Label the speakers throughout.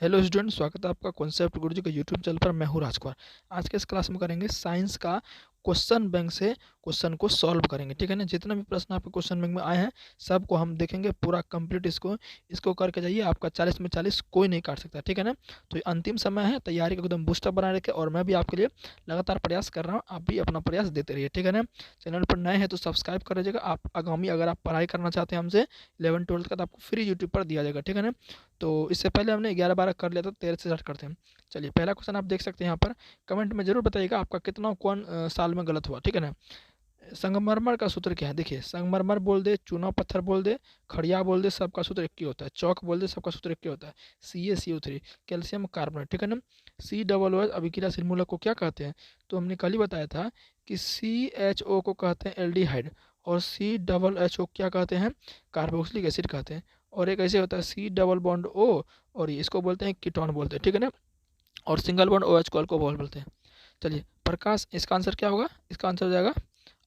Speaker 1: Hello student, स्वागत है आपका कॉन्सेप्ट गुरुजी के यूट्यूब चैनल पर। मैं हूँ राजकुमार। आज के इस क्लास में करेंगे साइंस का क्वेश्चन बैंक से क्वेश्चन को सॉल्व करेंगे। ठीक है ना। जितना भी प्रश्न आपके क्वेश्चन बैंक में आए हैं सबको हम देखेंगे पूरा कंप्लीट। इसको करके जाइए, आपका 40 में 40 कोई नहीं काट सकता। ठीक है ना। तो ये अंतिम समय है, तैयारी को एकदम बूस्टअप बनाए रखें और मैं भी आपके लिए लगातार प्रयास कर रहा हूँ, आप भी अपना प्रयास देते रहिए। ठीक है ना। चैनल पर नए हैं तो सब्सक्राइब कर लीजिएगा। आप आगामी अगर आप पढ़ाई करना चाहते हैं हमसे 11-12 का, तो आपको फ्री यूट्यूब पर दिया जाएगा। ठीक है ना। तो इससे पहले हमने 11-12 कर लिया था, 13 से स्टार्ट करते हैं। चलिए, पहला क्वेश्चन आप देख सकते हैं यहाँ पर। कमेंट में जरूर बताइएगा आपका कितना कौन साल में गलत हुआ। ठीक है ना। संगमरमर का सूत्र क्या है? देखिए, संगमरमर बोल दे, चूना पत्थर बोल दे, खड़िया बोल दे, सबका सूत्र एक ही होता है। चौक बोल दे, सबका सूत्र एक ही होता है। CaCO3, calcium carbonate. ठीक है ना। COO अभिक्रियाशील मूलक को क्या कहते हैं? तो हमने कल ही बताया था कि CHO को कहते हैं एल्डिहाइड, और CHO क्या कहते हैं? कार्बोक्सिलिक एसिड कहते हैं। और एक ऐसे होता है C डबल बॉन्ड O, और इसको बोलते हैं कीटोन बोलते हैं। ठीक है ना। और सिंगल बॉन्ड OH को अल्कोहल बोलते हैं। चलिए, प्रकाश, इसका आंसर क्या होगा? इसका आंसर हो जाएगा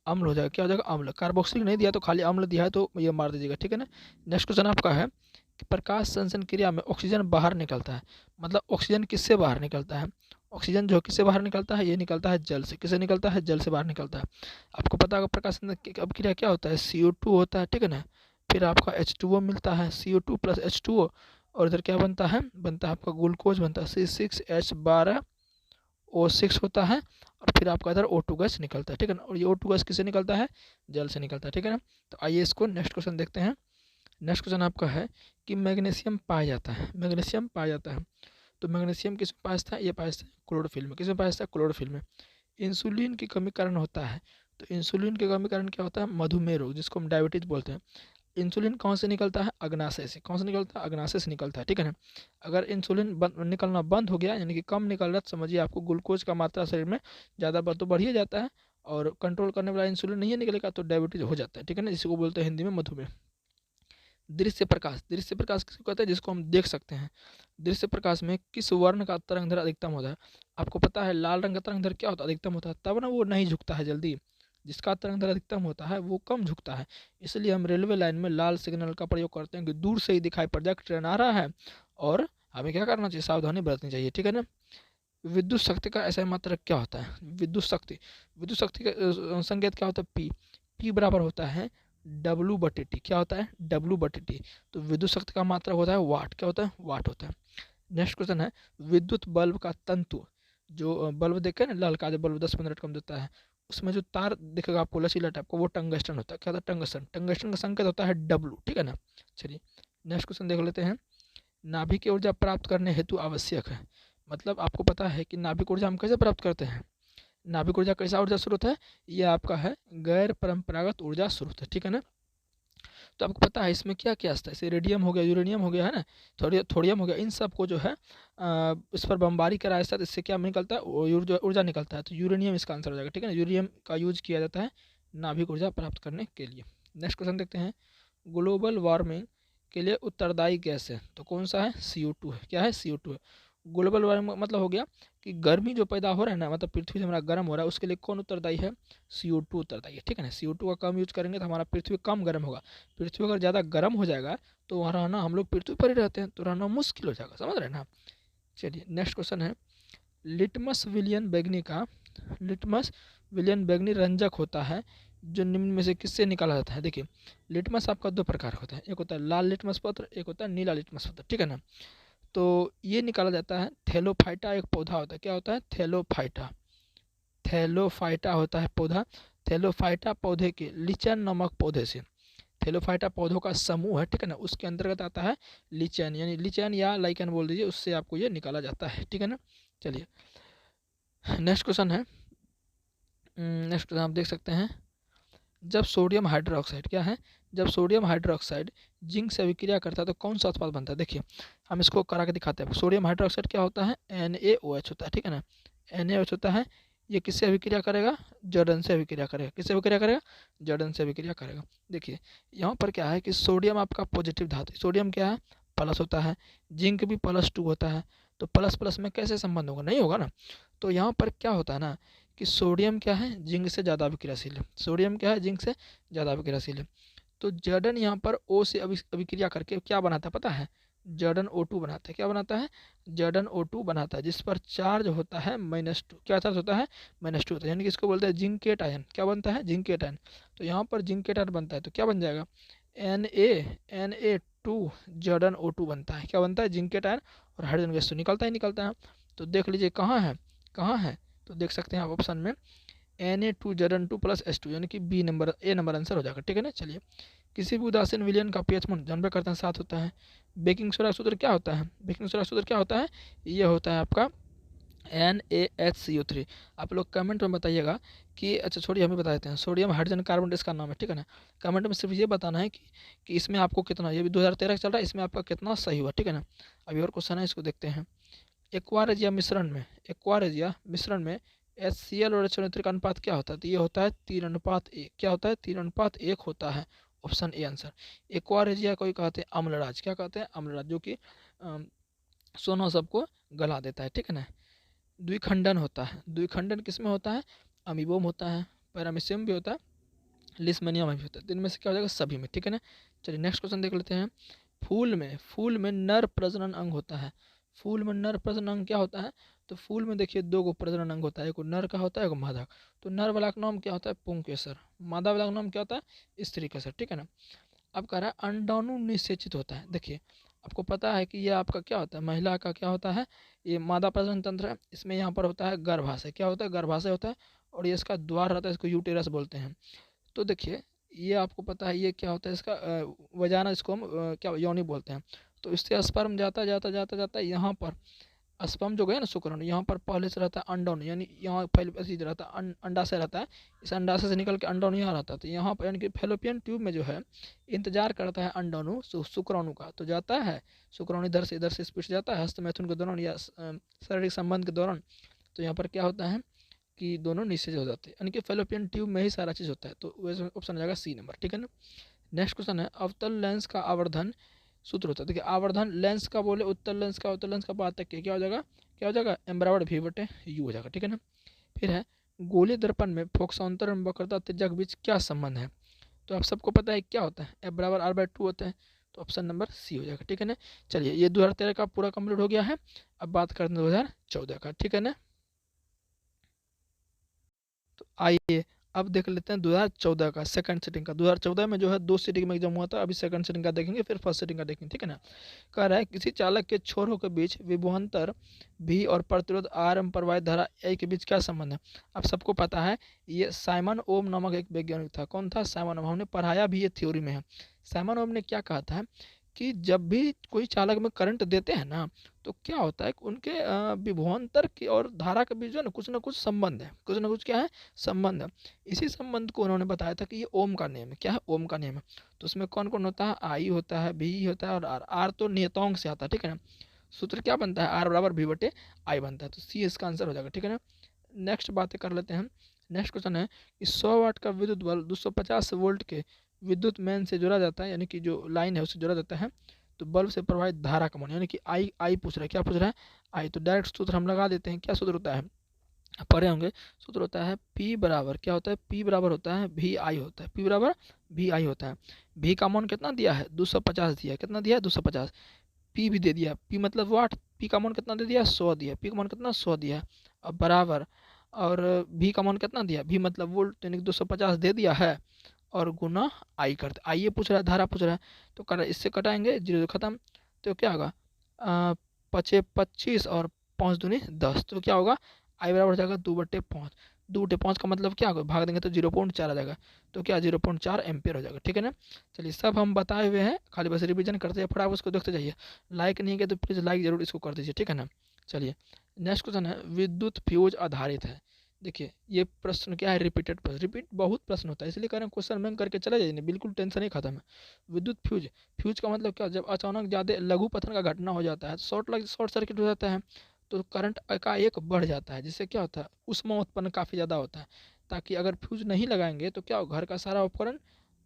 Speaker 1: अम्ल हो जाएगा। क्या हो जाएगा? अम्ल। कार्बोक्सिलिक नहीं दिया तो खाली अम्ल दिया है तो ये मार दीजिएगा। ठीक है ना। नेक्स्ट क्वेश्चन आपका है कि प्रकाश संश्लेषण क्रिया में ऑक्सीजन बाहर निकलता है। मतलब ऑक्सीजन किससे बाहर निकलता है? ऑक्सीजन जो किससे बाहर निकलता है? ये निकलता है जल से। किससे निकलता है? जल से बाहर निकलता है। आपको पता होगा प्रकाश संश्लेषण अब क्रिया क्या होता है? CO2 होता है। ठीक है ना। फिर आपका H2O मिलता है, CO2 प्लस H2O। और इधर क्या बनता है? बनता है आपका ग्लूकोज बनता है, C6H12O6 होता है। और फिर आपका इधर O2 गैस निकलता है। ठीक है ना। और ये O2 गैस किससे निकलता है? जल से निकलता है। ठीक है ना। तो आइए इसको नेक्स्ट क्वेश्चन देखते हैं। नेक्स्ट क्वेश्चन आपका है कि मैग्नीशियम पाया जाता है। मैग्नीशियम पाया जाता है। तो मैग्नीशियम किस में पाया जाता है? ये पाया जाता है क्लोरोफिल में। किस में पाया जाता है? क्लोरोफिल में। इंसुलिन की कमी कारण होता है। तो इंसुलिन की कमी कारण क्या होता है? मधुमेह रोग, जिसको हम डायबिटीज बोलते हैं। इंसुलिन कौन से निकलता है? अग्नाशय से। कौन से निकलता है? अग्नाशय से निकलता है। ठीक है ना। अगर इंसुलिन निकलना बंद हो गया, यानी कि कम निकल रहा है, तो समझिए आपको ग्लूकोज का मात्रा शरीर में ज़्यादा तो बढ़ ही जाता है, और कंट्रोल करने वाला इंसुलिन नहीं निकलेगा तो डायबिटीज हो जाता है। ठीक है ना। जिसको बोलते हैं हिंदी में मधुमेह। दृश्य प्रकाश, दृश्य प्रकाश किसको कहते हैं? जिसको हम देख सकते हैं। दृश्य प्रकाश में किस वर्ण का तरंग दैर्घ्य अधिकतम होता है? आपको पता है लाल रंग का तरंग दैर्घ्य क्या होता है? अधिकतम होता है, तब ना वो नहीं झुकता है जल्दी। जिसका तरंग दैर्घ्य अधिकतम होता है वो कम झुकता है। इसलिए हम रेलवे लाइन में लाल सिग्नल का प्रयोग करते हैं कि दूर से ही दिखाई पड़ जाए ट्रेन आ रहा है, और हमें क्या करना चाहिए? सावधानी बरतनी चाहिए। ठीक है ना। विद्युत शक्ति का ऐसा मात्रक क्या होता है? विद्युत शक्ति, विद्युत शक्ति का संकेत क्या होता है? पी। पी बराबर होता है W/T। क्या होता है? W/T। तो विद्युत शक्ति का मात्रक होता है वाट। क्या होता है? वाट होता है। नेक्स्ट क्वेश्चन है, विद्युत बल्ब का तंतु, जो बल्ब देखे ना लाल का, जो बल्ब 10-15 मिनट कम देता है, उसमें जो तार दिखेगा आपको लचीला टाइप का, वो टंगस्टन होता है। क्या होता है? टंगस्टन। टंगस्टन का संकेत होता है W। ठीक है ना। चलिए, नेक्स्ट क्वेश्चन देख लेते हैं। नाभिक की ऊर्जा प्राप्त करने हेतु आवश्यक है। मतलब आपको पता है कि नाभिक ऊर्जा हम कैसे प्राप्त करते हैं? नाभिक ऊर्जा कैसा ऊर्जा स्रोत है? ये आपका है गैर परंपरागत ऊर्जा स्रोत है। ठीक है ना। तो आपको पता है इसमें क्या क्या आता है? जैसे रेडियम हो गया, यूरेनियम हो गया, है ना, थोड़ियम हो गया, इन सब को जो है इस पर बमबारी कराए साथ, इससे क्या निकलता है? ऊर्जा निकलता है। तो यूरेनियम इसका आंसर हो जाएगा। ठीक है ना। यूरेनियम का यूज किया जाता है नाभिक ऊर्जा प्राप्त करने के लिए। नेक्स्ट क्वेश्चन देखते हैं। ग्लोबल वार्मिंग के लिए उत्तरदायी गैस है, तो कौन सा है? CO2 है। क्या है? CO2 है। ग्लोबल वार्मिंग मतलब हो गया कि गर्मी जो पैदा हो रहा है ना, मतलब पृथ्वी हमारा गर्म हो रहा है, उसके लिए कौन उत्तरदायी है? CO2 उत्तरदायी है। ठीक है ना। CO2 का कम यूज करेंगे तो हमारा पृथ्वी कम गर्म होगा। पृथ्वी अगर ज़्यादा गर्म हो जाएगा तो वहाँ रहना, हम लोग पृथ्वी पर ही रहते हैं तो रहना मुश्किल हो जाएगा। समझ रहे हैं ना। चलिए, नेक्स्ट क्वेश्चन है। लिटमस विलियन बैगनी का, लिटमस विलियन बैगनी रंजक होता है जो निम्न में से किससे निकाला जाता है? देखिए, लिटमस आपका दो प्रकार होता है, एक होता है लाल लिटमस पत्र, एक होता है नीला लिटमस पत्र। ठीक है ना। तो ये निकाला जाता है थैलोफाइटा, एक पौधा होता है। क्या होता है? थैलोफाइटा। थैलोफाइटा होता है पौधा। थैलोफाइटा पौधे के लिचन नामक पौधे से, थैलोफाइटा पौधों का समूह है। ठीक है ना। उसके अंतर्गत आता है लिचन, यानी लिचन या लाइकन बोल दीजिए, उससे आपको ये निकाला जाता है। ठीक है ना। चलिए, नेक्स्ट क्वेश्चन है। नेक्स्ट क्वेश्चन आप देख सकते हैं। जब सोडियम हाइड्रोक्साइड क्या है? जब सोडियम हाइड्रोक्साइड जिंक से अभिक्रिया करता है तो कौन सा उत्पाद बनता है? देखिए, हम इसको करा के दिखाते हैं। सोडियम हाइड्रोक्साइड क्या होता है? NaOH होता है। ठीक है ना। NaOH होता है। ये किससे अभिक्रिया करेगा? जर्डन से अभिक्रिया करेगा। किससे अभिक्रिया करेगा? जर्डन से अभिक्रिया करेगा। देखिए, यहाँ पर क्या है कि सोडियम आपका पॉजिटिव धातु, सोडियम क्या है? प्लस होता है। जिंक भी +2 होता है। तो प्लस प्लस में कैसे संबंध होगा? नहीं होगा ना। तो यहाँ पर क्या होता है ना कि सोडियम क्या है? जिंक से ज़्यादा अभिक्रियाशील है। सोडियम क्या है? जिंक से ज़्यादा अभिक्रियाशील है। तो जर्डन यहाँ पर O से अभिक्रिया करके क्या बनाता है पता है? Zn O2 बनाता है। क्या बनाता है? Zn O2 बनाता है, जिस पर चार्ज होता है -2। क्या चार्ज होता है? -2 होता है, यानी कि इसको बोलते हैं जिंक केटायन। क्या बनता है? Zinc cation. तो यहाँ पर जिंक केटायन बनता है तो क्या बन जाएगा? Na2 Zn O2 बनता है। क्या बनता है? Zinc cation. और हाइड्रोजन गैस तो निकलता ही निकलता है। तो देख लीजिए कहाँ है, कहाँ है, तो देख सकते हैं आप ऑप्शन में Na2Zn2 + H2, यानी कि ए नंबर आंसर हो जाएगा। ठीक है ना। चलिए, किसी भी उदासीन विलयन का पीएच मान जानबे करते हैं 7 होता है। बेकिंग सोडा सूत्र क्या होता है? बेकिंग सोडा सूत्र क्या होता है? ये होता है आपका NaHCO3। आप लोग कमेंट में बताइएगा कि, अच्छा छोड़िए, हमें बता देते हैं, सोडियम हाइड्रोजन कार्बन इसका नाम है। ठीक है ना। कमेंट में सिर्फ ये बताना है कि इसमें आपको कितना, ये भी 2013 चल रहा है, इसमें आपका कितना सही हुआ। ठीक है ना। अभी और क्वेश्चन है, इसको देखते हैं। एक्वारेज या मिश्रण में, एक्वारेज या मिश्रण में HCl और HNO3 का अनुपात क्या होता है? तो ये होता है 3:1। क्या होता है? 3:1 होता है। Option A answer. एक्वारेज या कोई कहते हैं अम्लराज। क्या कहते हैं? अम्लराज, जो कि सोना सबको गला देता है। ठीक है ना। द्विखंडन होता है। द्विखंडन किस में होता है? अमीबोम होता है, पैरामीशियम भी होता है, लिस्मनियम भी होता है। तो इनमें से क्या हो जाएगा? सभी में। ठीक है ना। चलिए नेक्स्ट क्वेश्चन देख लेते हैं। फूल में नर प्रजनन अंग होता है। फूल में नर प्रजनन अंग क्या होता है? तो फूल में देखिए 2 गो प्रजनन अंग होता है, एक नर का होता है, एक मादा। तो नर वाला का नाम क्या होता है? पुंकेसर। मादा वाला का नाम क्या होता है? स्त्री केसर। ठीक है ना। अब कह रहा है अंडाणु निषेचित होता है। देखिए, आपको पता है कि ये आपका क्या होता है? महिला का क्या होता है? ये मादा प्रजनन तंत्र है। इसमें यहाँ पर होता है गर्भाशय। क्या होता है? गर्भाशय होता है। और ये इसका द्वार रहता है, इसको यूटेरस बोलते हैं। तो देखिए, ये आपको पता है ये क्या होता है? इसका वजाना, इसको हम क्या योनि बोलते हैं। तो इससे स्पर्म जाता जाता जाता जाता यहाँ पर स्पर्म जो गया ना, शुक्राणु, यहाँ पर पहले से रहता है अंडाणु, यानी यहाँ पहले ऐसे रहता है, अंडाशय रहता है। इस अंडाशय से निकल के अंडाणु यहाँ रहता है। तो यहाँ पर यानी कि फेलोपियन ट्यूब में जो है इंतजार करता है अंडाणु शुक्राणु का। तो जाता है शुक्राणु इधर से स्पीड जाता है हस्त मैथुन के दौरान या शारीरिक संबंध के दौरान। तो यहाँ पर क्या होता है कि दोनों निषेध हो जाते हैं, यानी कि फेलोपियन ट्यूब में ही सारा चीज़ होता है। तो वैसे ऑप्शन आ जाएगा सी नंबर। ठीक है ना। नेक्स्ट क्वेश्चन है, अवतल लेंस का आवर्धन सूत्र होता है। देखिए, आवर्धन लेंस का बोले, उत्तल लेंस का बात तक क्या हो जाएगा? क्या हो जाएगा? m/v/u हो जाएगा। ठीक है ना। फिर है, गोलीय दर्पण में फोकसांतर एवं वक्रता त्रिज्या के बीच क्या संबंध है? तो आप सबको पता है क्या होता है? F = R/2 होता है। तो ऑप्शन नंबर सी हो जाएगा। ठीक है ना। चलिए, ये 2013 का पूरा कंप्लीट हो गया है। अब बात करते हैं 2014 का। ठीक है ना। तो आइए अब देख लेते हैं 2014 का सेकंड सिटिंग का। 2014 में जो है 2 सिटिंग में एग्जाम हुआ था। अभी सेकंड सिटिंग का देखेंगे, फिर फर्स्ट सिटिंग का देखेंगे। ठीक है ना। कह रहा है, किसी चालक के छोरों के बीच विभवांतर भी और प्रतिरोध आर एवं प्रवाहित धारा ए के बीच क्या संबंध है? आप सबको पता है, ये साइमन ओम नामक एक वैज्ञानिक था। कौन था? साइमन ओम। हमने पढ़ाया भी, ये थ्योरी में है। साइमन ओम ने क्या कहा था कि जब भी कोई चालक में करंट देते हैं ना, तो क्या होता है कि उनके विभवांतर की और धारा के बीच जो है ना कुछ संबंध है, कुछ ना कुछ क्या है? संबंध है। इसी संबंध को उन्होंने बताया था कि ये ओम का नियम है। क्या है? ओम का नियम है। तो उसमें कौन कौन होता है? आई होता है, बी होता है और आर। आर तो नियतांक से आता है। ठीक है ना। सूत्र क्या बनता है? R = V/I बनता है। तो सी इसका आंसर हो जाएगा। ठीक है ना। नेक्स्ट बातें कर लेते हैं। नेक्स्ट क्वेश्चन है कि 100 वाट का विद्युत बल्ब 250 वोल्ट के विद्युत मैन से जोड़ा जाता है, यानी कि जो लाइन है उससे जोड़ा जाता है। तो बल्ब से प्रवाहित धारा का मान, यानी कि आई पूछ रहा है। क्या पूछ रहा है? आई। तो डायरेक्ट सूत्र हम लगा देते हैं। क्या सूत्र होता है? पढ़े होंगे। सूत्र होता है P बराबर, क्या होता है? P बराबर होता है VI होता है। P बराबर VI होता है। V का मान कितना दिया है? 250 दिया है। कितना दिया है? 250। P भी दे दिया। P मतलब वाट। P का मान कितना दे दिया? 100 दिया। P का मान कितना? 100 दिया। अब बराबर, और V का मान कितना दिया? V मतलब वोल्ट, यानी कि 250 दे दिया है, और गुना आई करते। आई ये पूछ रहा है, धारा पूछ रहा है। तो कर इससे कटाएंगे, 0 खत्म। तो क्या होगा? 25 और 5 दूनी 10। तो क्या होगा? आई बराबर हो जाएगा 2/5। 2/5 का मतलब क्या होगा? भाग देंगे तो 0.4 आ जाएगा। तो क्या? 0.4 एम्पियर हो जाएगा। ठीक है ना। चलिए, सब हम बताए हुए हैं, खाली बस रिवीजन करते हैं, फटाफट उसको देखते जाइए। लाइक नहीं किया तो प्लीज़ लाइक जरूर इसको कर दीजिए। ठीक है ना। चलिए, नेक्स्ट क्वेश्चन है, विद्युत फ्यूज आधारित है। देखिए, ये प्रश्न क्या है? रिपीटेड प्रश्न, रिपीट बहुत प्रश्न होता है, इसलिए कह रहे हैं क्वेश्चन बैंक करके चले जाइए, बिल्कुल टेंशन ही खत्म है। विद्युत फ्यूज, फ्यूज का मतलब क्या? जब अचानक ज़्यादा लघु पतन का घटना हो जाता है, शॉर्ट सर्किट हो जाता है, तो करंट एकाएक बढ़ जाता है, जिससे क्या होता है? ऊष्मा उत्पन्न काफ़ी ज़्यादा होता है। ताकि अगर फ्यूज नहीं लगाएंगे तो क्या हो? घर का सारा उपकरण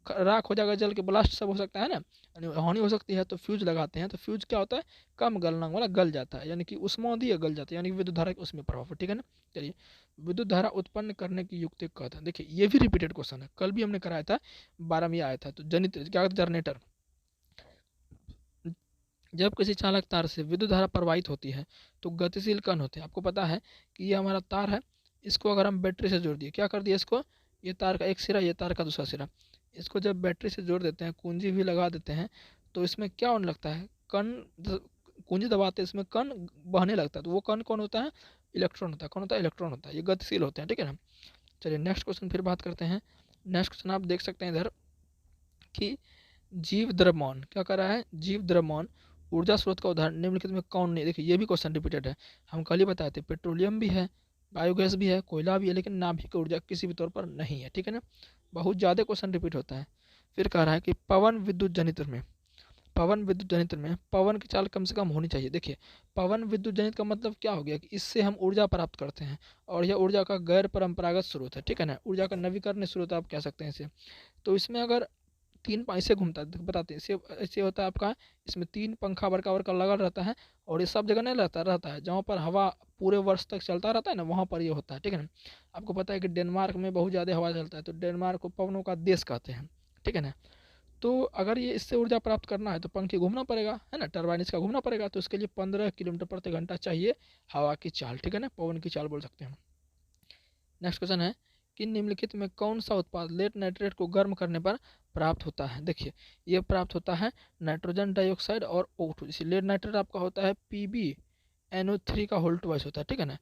Speaker 1: राख हो जाएगा, जल के ब्लास्ट सब हो सकता है ना, यानी हानि हो सकती है। तो फ्यूज लगाते हैं, तो फ्यूज क्या होता है? कम गलनांक वाला गल जाता है, यानी कि ऊष्मादीय गल जाता है, यानी कि विद्युत धारा उसमें प्रभाव है। ठीक है ना। चलिए, विद्युत धारा उत्पन्न करने की युक्ति कहते हैं। देखिए, ये भी रिपीटेड क्वेश्चन है, कल भी हमने कराया था, 12 में आया था। तो जनित क्या? जनरेटर। जब किसी चालक तार से विद्युत धारा प्रवाहित होती है तो गतिशील कण होते हैं। आपको पता है कि ये हमारा तार है, इसको अगर हम बैटरी से जोड़ दिए, क्या कर दिया इसको, ये तार का एक सिरा, ये तार का दूसरा सिरा, इसको जब बैटरी से जोड़ देते हैं, कुंजी भी लगा देते हैं, तो इसमें क्या होने लगता है, कण कुंजी दबाते हैं, इसमें कण बहने लगता है। तो वो कण कौन होता है, इलेक्ट्रॉन होता है। कौन होता है, इलेक्ट्रॉन होता है। ये गतिशील होते हैं, ठीक है ना। चलिए नेक्स्ट क्वेश्चन फिर बात करते हैं। नेक्स्ट क्वेश्चन आप देख सकते हैं इधर कि जीव द्रव्यमान क्या कर रहा है, जीव द्रव्यमान ऊर्जा स्रोत का उदाहरण निम्नलिखित में कौन नहीं। देखिए ये भी क्वेश्चन रिपीटेड है, हम कल ही बताए थे, पेट्रोलियम भी है, बायोगैस भी है, कोयला भी है, लेकिन नाभिक ऊर्जा किसी भी तौर पर नहीं है, ठीक है ना। बहुत ज़्यादा क्वेश्चन रिपीट होता है। फिर कह रहा है कि पवन विद्युत जनित्र में, पवन विद्युत जनित्र में पवन की चाल कम से कम होनी चाहिए। देखिए पवन विद्युत जनित्र का मतलब क्या हो गया कि इससे हम ऊर्जा प्राप्त करते हैं, और यह ऊर्जा का गैर परंपरागत स्रोत है, ठीक है ना, ऊर्जा का नवीकरणीय स्रोत आप कह सकते हैं इसे। तो इसमें अगर तीन ऐसे घूमता है, बताते हैं इसे, ऐसे होता है आपका, इसमें तीन पंखा बड़का बड़का लगा रहता है, और ये सब जगह नहीं रहता है, जहाँ पर हवा पूरे वर्ष तक चलता रहता है ना, वहाँ पर ये होता है, ठीक है ना। आपको पता है कि डेनमार्क में बहुत ज़्यादा हवा चलता है, तो डेनमार्क को पवनों का देश कहते हैं, ठीक है ना। तो अगर ये इससे ऊर्जा प्राप्त करना है तो पंखे घूमना पड़ेगा, है ना, टरबाइन इसका घूमना पड़ेगा, तो इसके लिए 15 किलोमीटर प्रति घंटा चाहिए हवा की चाल, ठीक है ना, पवन की चाल बोल सकते हैं। नेक्स्ट क्वेश्चन है कि निम्नलिखित में कौन सा उत्पाद लेड नाइट्रेट को गर्म करने पर प्राप्त होता है। देखिए ये प्राप्त होता है नाइट्रोजन डाइऑक्साइड और O2। जैसे लेड नाइट्रेट आपका होता है PbNO3 का होल ट्वाइस होता है, ठीक है ना,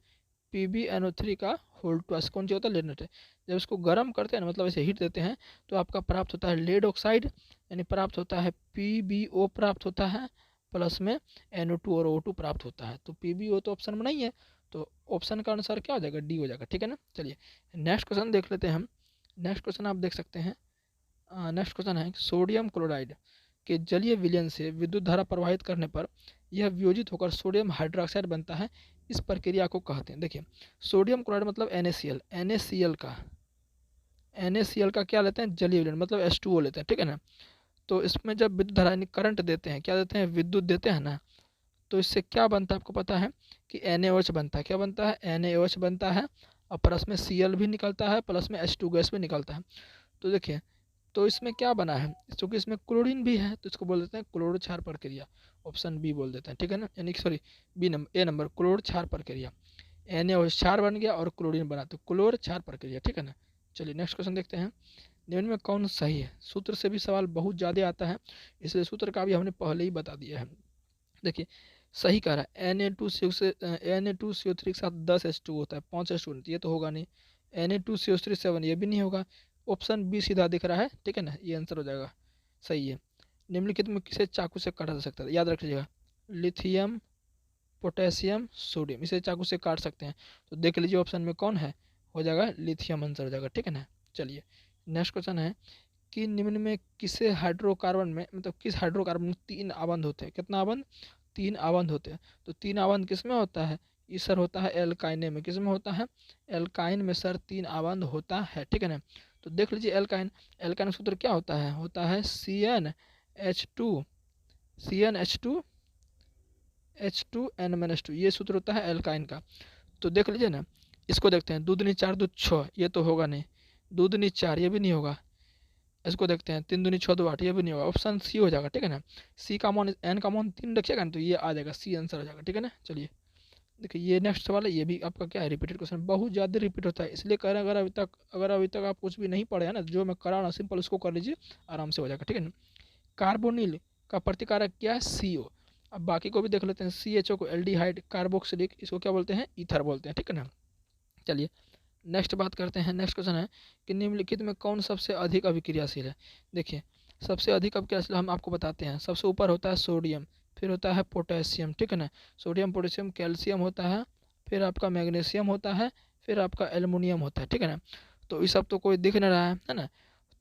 Speaker 1: PbNO3 का होल ट्वाइस कौन सी होता है, लेड नाइट्रेट। जब इसको गर्म करते हैं ना, मतलब ऐसे हीट देते हैं, तो आपका प्राप्त होता है लेड ऑक्साइड, यानी प्राप्त होता है PbO प्राप्त होता है, प्लस में NO2 और O2 प्राप्त होता है। तो PbO तो ऑप्शन में नहीं है, तो ऑप्शन का अनुसार क्या हो जाएगा, डी हो जाएगा, ठीक है ना। चलिए नेक्स्ट क्वेश्चन देख लेते हैं हम। नेक्स्ट क्वेश्चन आप देख सकते हैं, नेक्स्ट क्वेश्चन है सोडियम क्लोराइड के जलीय विलयन से विद्युत धारा प्रवाहित करने पर यह वियोजित होकर सोडियम हाइड्रोक्साइड बनता है, इस प्रक्रिया को कहते हैं। देखिए सोडियम क्लोराइड मतलब NaCl का क्या लेते हैं, जलीय विलयन, मतलब H2O लेते हैं, ठीक है ना। तो इसमें जब विद्युत धारा करंट देते हैं, क्या देते हैं, विद्युत देते हैं ना, तो इससे क्या बनता है आपको पता है कि NaOH बनता है। क्या बनता है, NaOH बनता है, और प्लस में Cl भी निकलता है, प्लस में H2 गैस भी निकलता है। तो देखिए तो इसमें क्या बना है, क्योंकि इसमें क्लोरीन भी है, तो इसको बोल देते हैं क्लोरो क्षार प्रक्रिया, ऑप्शन बी बोल देते हैं, ठीक है ना, यानी सॉरी बी नंबर, ए नंबर क्लोरो क्षार प्रक्रिया। NaOH क्षार बन गया और क्लोरीन बना, तो क्लोरो क्षार प्रक्रिया, ठीक है ना। चलिए नेक्स्ट क्वेश्चन देखते हैं, निम्न में कौन सही है। सूत्र से भी सवाल बहुत ज़्यादा आता है, इसलिए सूत्र का भी हमने पहले ही बता दिया है। देखिए सही कह रहा है, Na2CO3 के साथ 10 H2 होता है, 5 H2 ये तो होगा नहीं, Na2CO3 7 ये भी नहीं होगा, ऑप्शन बी सीधा दिख रहा है, ठीक है ना, ये आंसर हो जाएगा, सही है। निम्नलिखित में किसे चाकू से काटा जा सकता है, याद रखिएगा, लिथियम, पोटेशियम, सोडियम, इसे चाकू से काट सकते हैं। तो देख लीजिए ऑप्शन में कौन है, हो जाएगा लिथियम, आंसर हो जाएगा, ठीक है ना। चलिए नेक्स्ट क्वेश्चन है कि निम्न में किसे हाइड्रोकार्बन में, मतलब किस हाइड्रोकार्बन में 3 आबंध होते हैं, कितना आबंध, 3 आबंध होते हैं। तो 3 आबंध किस में होता है, ये सर होता है एल्काइने में, किस में होता है, एल्काइन में सर 3 आबंध होता है, ठीक है ना। तो देख लीजिए एल्काइन, एल्काइन सूत्र क्या होता है, होता है CnH2H2N-2, ये सूत्र होता है एल्काइन का। तो देख लीजिए ना, इसको देखते हैं, दूध नी 4 दूध 6, ये तो होगा नहीं, दूध नी 4 ये भी नहीं होगा, इसको देखते हैं 3 दूनी 6 2 8, ये भी नहीं होगा, ऑप्शन सी हो जाएगा, ठीक है ना। सी का मान, एन का मान 3 रखिएगा ना, तो ये आ जाएगा, सी आंसर हो जाएगा, ठीक है ना। चलिए देखिए ये नेक्स्ट सवाल है, ये भी आपका क्या है, रिपीटेड क्वेश्चन, बहुत ज़्यादा रिपीट होता है, इसलिए कह रहे हैं अगर अभी तक आप कुछ भी नहीं पढ़े हैं ना, जो मैं करा रहा हूँ सिंपल उसको कर लीजिए, आराम से हो जाएगा, ठीक है ना। कार्बोनिल का प्रतिकारक क्या है, CO। अब बाकी को भी देख लेते हैं, CHO को एल्डिहाइड, कार्बोक्सिलिक, इसको क्या बोलते हैं, ईथर बोलते हैं, ठीक है ना। चलिए नेक्स्ट बात करते हैं। नेक्स्ट क्वेश्चन है कि निम्नलिखित में कौन सबसे अधिक अभिक्रियाशील है। देखिए सबसे अधिक अभिक्रियाशील हम आपको बताते हैं, सबसे ऊपर होता है सोडियम, फिर होता है पोटेशियम, ठीक है ना, सोडियम पोटेशियम कैल्शियम होता है, फिर आपका मैग्नीशियम होता है, फिर आपका एल्युमिनियम होता है, ठीक है ना। तो ये सब तो कोई दिख नहीं रहा है ना,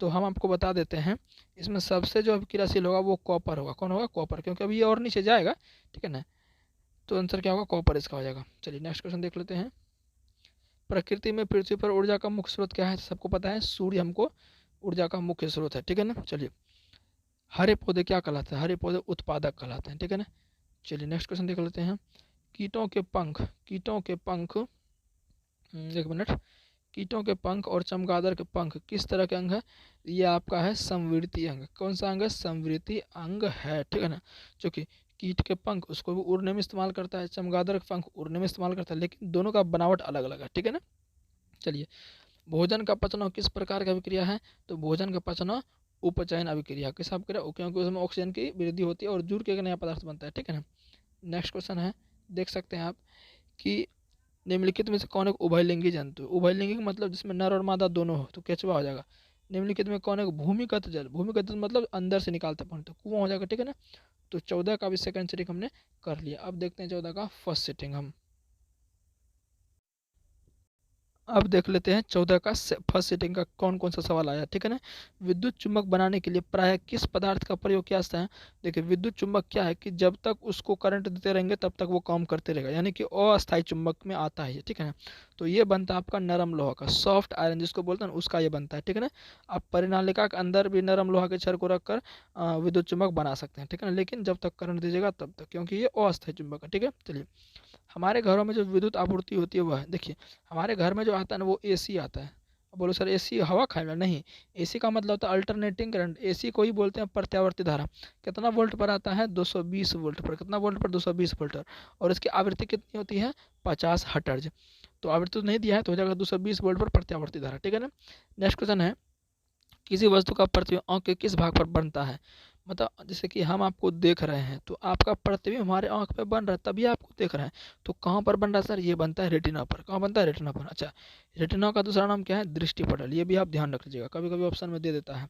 Speaker 1: तो हम आपको बता देते हैं, इसमें सबसे जो अभिक्रियाशील होगा वो कॉपर होगा। कौन होगा, कॉपर, क्योंकि अभी ये और नीचे जाएगा, ठीक है ना। तो आंसर क्या होगा, कॉपर इसका हो जाएगा। चलिए नेक्स्ट क्वेश्चन देख लेते हैं, प्रकृति में पृथ्वी पर ऊर्जा का मुख्य स्रोत क्या है, सबको पता है सूर्य हमको ऊर्जा का मुख्य स्रोत है, ठीक है ना। चलिए हरे पौधे क्या कहलाते हैं, हरे पौधे उत्पादक कहलाते हैं, ठीक है ना। चलिए नेक्स्ट क्वेश्चन देख लेते हैं, कीटों के पंख, एक मिनट, कीटों के पंख और चमगादड़ के पंख किस तरह के अंग है, ये आपका है संवृत्ति अंग। कौन सा अंग है, संवृत्ति अंग है, ठीक है ना। जो कि कीट के पंख उसको भी उड़ने में इस्तेमाल करता है, चमगादड़ के पंख उड़ने में इस्तेमाल करता है, लेकिन दोनों का बनावट अलग अलग है, ठीक है ना। चलिए, भोजन का पचना किस प्रकार का अभिक्रिया है, तो भोजन का पचना उपचयन अभिक्रिया किस अभिक्रिया, क्योंकि उसमें ऑक्सीजन की वृद्धि होती है और जुड़ के एक नया पदार्थ बनता है, ठीक है ना। नेक्स्ट क्वेश्चन है, देख सकते हैं आप कि निम्नलिखित में से कौन एक उभयलिंगी जंतु, उभयलिंगी का मतलब जिसमें नर और मादा दोनों हो, तो केचुआ हो जाएगा। निम्नलिखित में कौन एक भूमिगत जल, भूमिगत जल मतलब अंदर से निकालते पानी, तो कुआं हो जाएगा, ठीक है ना। तो 14 का भी सेकंड सीटिंग हमने कर लिया। अब देखते हैं 14 का फर्स्ट सीटिंग हम। अब देख लेते हैं 14 का फर्स्ट सीटिंग का कौन कौन सा सवाल आया, ठीक है ना। विद्युत चुम्बक बनाने के लिए प्रायः किस पदार्थ का प्रयोग किया जाता है। देखिए, विद्युत चुम्बक क्या है कि जब तक उसको करंट देते रहेंगे तब तक वो काम करते रहेगा, यानी कि अस्थायी चुम्बक में आता है, ठीक है ना। तो ये बनता है आपका नरम लोहा का, सॉफ्ट आयरन जिसको बोलते हैं, उसका ये बनता है, ठीक है ना। आप परिनालिका के अंदर भी नरम लोहा के छड़ को रखकर विद्युत चुम्बक बना सकते हैं, ठीक है ना, लेकिन जब तक करंट दीजिएगा तब तक, क्योंकि ये अस्थायी चुम्बक है, ठीक है। चलिए, हमारे घरों में जो विद्युत आपूर्ति होती है वह है, देखिए हमारे घर में जो आता है ना वो एसी आता है। अब बोलो सर एसी हवा खाएगा, नहीं, एसी का मतलब होता है अल्टरनेटिंग करंट, एसी को ही बोलते हैं प्रत्यावर्ती धारा। कितना वोल्ट पर आता है, 220 वोल्ट पर, कितना वोल्ट पर, 220 वोल्ट पर, और इसकी आवृत्ति कितनी होती है, 50 हर्ट्ज। तो आवृत्ति तो नहीं दिया है, तो हो जाएगा 220 वोल्ट पर प्रत्यावर्ती धारा, ठीक है ना। नेक्स्ट क्वेश्चन है, किसी वस्तु का प्रतिबिंब आंख के किस भाग पर बनता है, मतलब जैसे कि हम आपको देख रहे हैं तो आपका प्रतिबिंब हमारे आंख पे बन रहा है तभी आपको देख रहे हैं, तो कहाँ पर बन रहा है सर, ये बनता है रेटिना पर। कहाँ बनता है, रेटिना पर। अच्छा, रेटिना का दूसरा नाम क्या है, दृष्टिपटल, ये भी आप ध्यान रख लीजिएगा, कभी कभी ऑप्शन में दे देता है।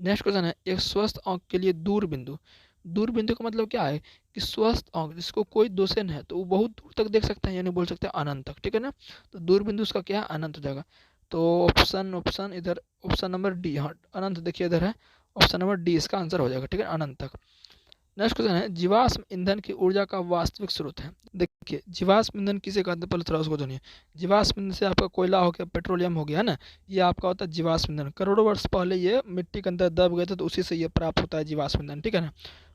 Speaker 1: नेक्स्ट क्वेश्चन है, एक स्वस्थ आंख के लिए दूर बिंदु, दूर बिंदु का मतलब क्या है कि स्वस्थ आंख जिसको कोई दोषण है तो वो बहुत दूर तक देख सकते हैं, यानी बोल सकते हैं अनंत तक, ठीक है ना। तो दूर बिंदु उसका क्या है, अनंत हो जाएगा। तो ऑप्शन ऑप्शन इधर ऑप्शन नंबर डी, हाँ अनंत देखिए इधर है, ऑप्शन नंबर डी इसका आंसर हो जाएगा, ठीक है, अनंत तक। नेक्स्ट क्वेश्चन है, जीवाश्म ईंधन की ऊर्जा का वास्तविक स्रोत है। देखिए, जीवाश्म ईंधन किसे कहते हैं, पहले थोड़ा उसको जानिए। जीवाश्म ईंधन से आपका कोयला हो गया, पेट्रोलियम हो गया ना, ये आपका होता है जीवाश्म ईंधन। करोड़ों वर्ष पहले ये मिट्टी के अंदर दब गए थे, तो उसी से ये प्राप्त होता है जीवाश्म ईंधन, ठीक है ना।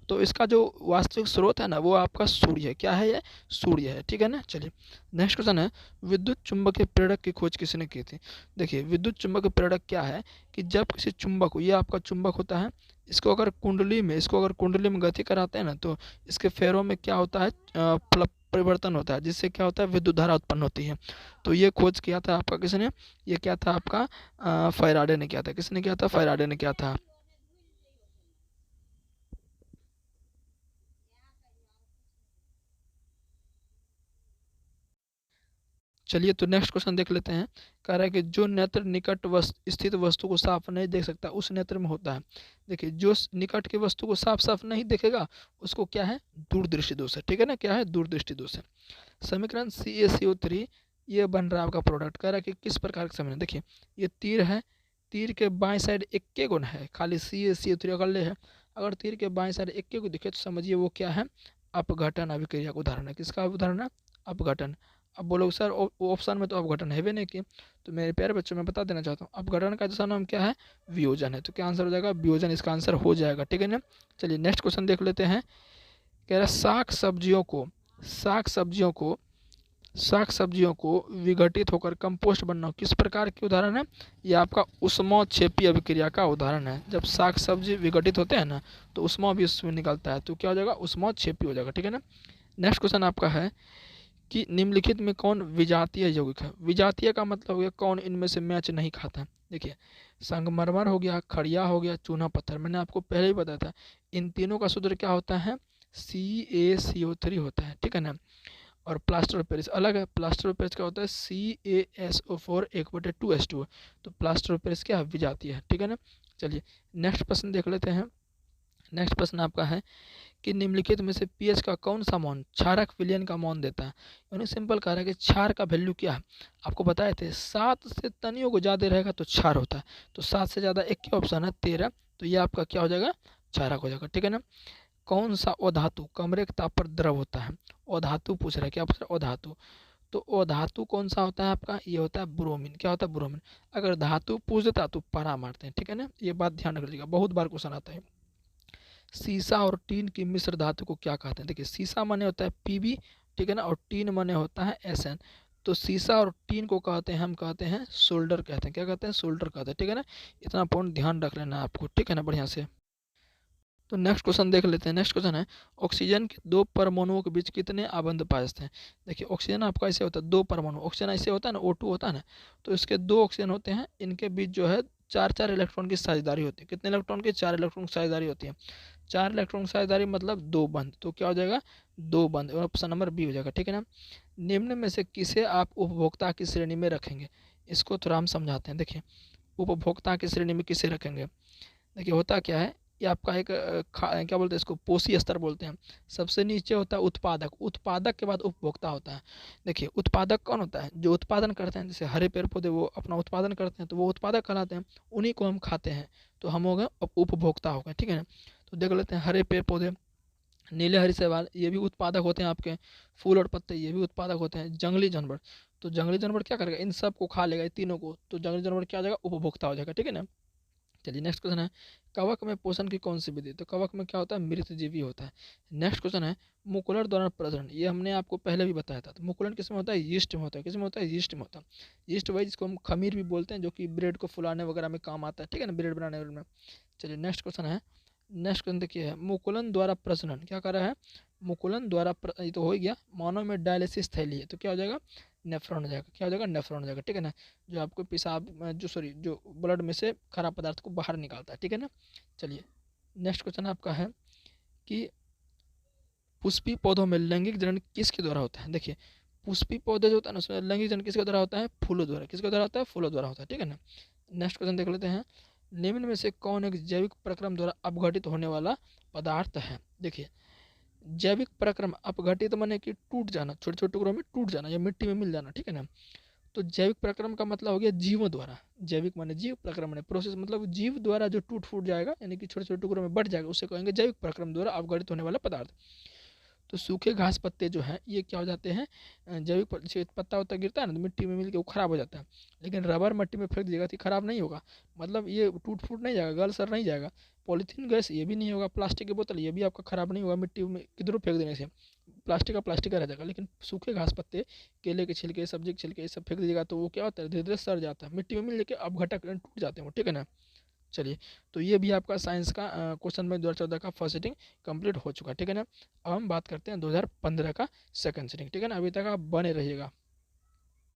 Speaker 1: तो इसका जो वास्तविक स्रोत है ना वो आपका सूर्य है, क्या है ये, सूर्य है, ठीक है ना। चलिए, नेक्स्ट क्वेश्चन है, विद्युत चुंबकीय प्रेरक की खोज किसने की थी। देखिए, विद्युत चुंबकीय प्रेरक क्या है कि जब किसी चुंबक को, ये आपका चुंबक होता है, इसको अगर कुंडली में गति कराते हैं ना तो इसके फेरों में क्या होता है, परिवर्तन होता है, जिससे क्या होता है, विद्युत धारा उत्पन्न होती है। तो ये खोज किया था आपका किसने, ये क्या था आपका फैराडे ने किया था। किसने किया था, फैराडे ने किया था। चलिए, तो नेक्स्ट क्वेश्चन देख लेते हैं। कह रहा है कि जो नेत्र निकट स्थित वस्तु को साफ नहीं देख सकता उस नेत्र में होता है। देखिए, जो निकट की वस्तु को साफ साफ नहीं देखेगा उसको क्या है, दूरदृष्टि दोष है, ठीक है ना, क्या है, दूरदृष्टि दोष है। समीकरण CaCO3 ये बन रहा है आपका प्रोडक्ट। कह रहा है कि किस प्रकार का समीकरण, देखिए ये तीर है, तीर के बाएं साइड इक्के गुण है, खाली CaCO3 अकेले है। अगर तीर के बाएं साइड इक्के को दिखे तो समझिए वो क्या है, अपघटन अभिक्रिया का उदाहरण है। किसका उदाहरण है, अपघटन। अब बोलोगे सर ऑप्शन में तो अपघटन है भी नहीं कि, तो मेरे प्यारे बच्चों मैं बता देना चाहता हूँ अपघटन का दूसरा नाम क्या है, वियोजन है। तो क्या आंसर हो जाएगा, वियोजन इसका आंसर हो जाएगा, ठीक है ना। चलिए, नेक्स्ट क्वेश्चन देख लेते हैं। कह रहा है साग सब्जियों को विघटित होकर कंपोस्ट बनना किस प्रकार के उदाहरण है, ये आपका उष्मोक्षेपी अभिक्रिया का उदाहरण है। जब साग सब्जी विघटित होते हैं ना तो उष्मा भी उसमें निकलता है, तो क्या हो जाएगा, उष्मोक्षेपी हो जाएगा, ठीक है ना। नेक्स्ट क्वेश्चन आपका है कि निम्नलिखित में कौन विजातीय यौगिक है। विजातीय का मतलब हो गया कौन इनमें से मैच नहीं खाता। देखिए, संगमरमर हो गया, खड़िया हो गया, चूना पत्थर, मैंने आपको पहले ही बताया था इन तीनों का सूत्र क्या होता है, CaCO3 होता है, ठीक है ना। और प्लास्टर ऑफ पेरिस अलग है, प्लास्टर ऑफ पेरिस क्या होता है, CaSO4 1/2H2। तो प्लास्टर ऑफ पेरिस क्या है, विजातीय है, ठीक है ना। चलिए, नेक्स्ट प्रश्न देख लेते हैं। नेक्स्ट प्रश्न आपका है कि निम्नलिखित में से पीएच का कौन सा मान क्षारक विलयन का मान देता है। यानी सिंपल कह रहा है कि क्षार का वैल्यू क्या है, आपको बताए थे 7 से तनियों को ज़्यादा रहेगा तो क्षार होता है, तो 7 से ज़्यादा एक ही ऑप्शन है 13, तो ये आपका क्या हो जाएगा, क्षारक हो जाएगा, ठीक है ना। कौन सा अधातु कमरे के ताप पर द्रव होता है, अधातु पूछ रहा है, क्या पूछ रहा है, अधातु। तो अधातु कौन सा होता है आपका, ये होता है ब्रोमीन। क्या होता है, ब्रोमीन। अगर धातु पूछ देता तो पारा मारते हैं, ठीक है ना, ये बात ध्यान रख लीजिएगा, बहुत बार क्वेश्चन आता है। सीसा और टीन की मिश्र धातु को क्या कहते हैं। देखिए, सीसा माने होता है Pb, ठीक है ना, और टीन माने होता है Sn। तो सीसा और टीन को कहते हैं, हम कहते हैं सोल्डर कहते हैं, क्या कहते हैं, सोल्डर कहते हैं, ठीक है ना। इतना पॉइंट ध्यान रख लेना आपको, ठीक है ना, बढ़िया से। तो नेक्स्ट क्वेश्चन देख लेते हैं। नेक्स्ट क्वेश्चन है ऑक्सीजन के 2 परमाणुओं के बीच कितने आबंध पाए जाते हैं। देखिए ऑक्सीजन आपका ऐसे होता है 2 परमाणु, ऑक्सीजन ऐसे होता है ना, O2 होता है ना, तो इसके 2 ऑक्सीजन होते हैं, इनके बीच जो है 4-4 इलेक्ट्रॉन की साझेदारी होती है। कितने इलेक्ट्रॉन की? 4 इलेक्ट्रॉन की साझेदारी होती है। 4 इलेक्ट्रॉन की साझेदारी मतलब 2 बंध, तो क्या हो जाएगा? 2 बंध, और ऑप्शन नंबर बी हो जाएगा। ठीक है ना। निम्न में से किसे आप उपभोक्ता की श्रेणी में रखेंगे? इसको थोड़ा हम समझाते हैं। देखिए उपभोक्ता की श्रेणी में किसे रखेंगे? देखिए होता क्या है, ये आपका एक क्या बोलते हैं इसको, पोषी स्तर बोलते हैं। सबसे नीचे होता है उत्पादक, उत्पादक के बाद उपभोक्ता होता है। देखिए उत्पादक कौन होता है? जो उत्पादन करते हैं, जैसे हरे पेड़ पौधे वो अपना उत्पादन करते हैं, तो वो उत्पादक कहलाते हैं, उन्हीं को हम खाते हैं, तो हम हो गए उपभोक्ता हो गए। ठीक है ना। तो देख लेते हैं हरे पेड़ पौधे, नीले हरी शैवाल, ये भी उत्पादक होते हैं आपके। फूल और पत्ते ये भी उत्पादक होते हैं। जंगली जानवर, तो जंगली जानवर क्या करेगा? इन सब को खा लेगा, तीनों को, तो जंगली जानवर क्या हो जाएगा? उपभोक्ता हो जाएगा। ठीक है ना। चलिए नेक्स्ट क्वेश्चन है कवक में पोषण की कौन सी विधि? तो कवक में क्या होता है? मृतजीवी होता है। नेक्स्ट क्वेश्चन है मुकुलन द्वारा प्रजनन, ये हमने आपको पहले भी बताया था। तो मुकुलन किस में होता है? यीस्ट में होता है। किस में होता है? यीस्ट में होता है। यीस्ट वही जिसको हम खमीर भी बोलते हैं, जो कि ब्रेड को फुलाने वगैरह में काम आता है। ठीक है ना, ब्रेड बनाने में। चलिए नेक्स्ट क्वेश्चन है, नेक्स्ट क्वेश्चन देखिए है मुकुलन द्वारा प्रजनन क्या कर रहा है? मुकुलन द्वारा ये तो हो ही गया। मानव में डायलिसिस थैली है, तो क्या हो जाएगा? नेफ्रॉन हो जाएगा। क्या हो जाएगा? नेफ्रॉन हो जाएगा। ठीक है ना, जो आपको पेशाब जो सॉरी जो ब्लड में से खराब पदार्थ को बाहर निकालता है। ठीक है ना। चलिए नेक्स्ट क्वेश्चन आपका है कि पुष्पी पौधों में लैंगिक जनन किसके द्वारा होता है? देखिए पुष्पी पौधे जो होता है ना, उसमें लैंगिक जनन किसके द्वारा होता है? फूलों द्वारा। किसके द्वारा होता है? फूलों द्वारा होता है। ठीक है ना। नेक्स्ट क्वेश्चन देख लेते हैं, निम्न में से कौन एक जैविक प्रक्रम द्वारा अपघटित होने वाला पदार्थ है? देखिए जैविक प्रक्रम अपघटित माने कि टूट जाना, छोटे छोटे टुकड़ों में टूट जाना या मिट्टी में मिल जाना। ठीक है ना। तो जैविक प्रक्रम का मतलब हो गया जीवों द्वारा। जैविक माने जीव, प्रक्रम माने प्रोसेस, मतलब जीव द्वारा जो टूट फूट जाएगा, यानी कि छोटे छोटे टुकड़ों में बढ़ जाएगा, उसे कहेंगे जैविक प्रक्रम द्वारा अपघटित होने वाला पदार्थ। तो सूखे घास पत्ते जो हैं ये क्या हो जाते हैं? जैविक पत्ता वत्ता गिरता है ना, तो मिट्टी में मिल के वो खराब हो जाता है। लेकिन रबर मिट्टी में फेंक दीजिएगा तो खराब नहीं होगा, मतलब ये टूट फूट नहीं जाएगा, गल सर नहीं जाएगा। पॉलीथीन गैस ये भी नहीं होगा। प्लास्टिक की बोतल ये भी आपका खराब नहीं होगा मिट्टी में किधरों फेंक देने से, प्लास्टिक का रह जाएगा। लेकिन सूखे घास पत्ते, केले के छिलके, सब्जी के छिलके, ये सब फेंक दीजिएगा तो वो क्या होता है? धीरे धीरे सड़ जाता है, मिट्टी में मिल के अपघटक टूट जाते हैं वो। ठीक है ना। चलिए तो ये भी आपका साइंस का क्वेश्चन में 2014 का फर्स्ट सीटिंग कंप्लीट हो चुका है। ठीक है ना। अब हम बात करते हैं 2015 का सेकंड सीटिंग। ठीक है ना। अभी तक आप बने रहिएगा।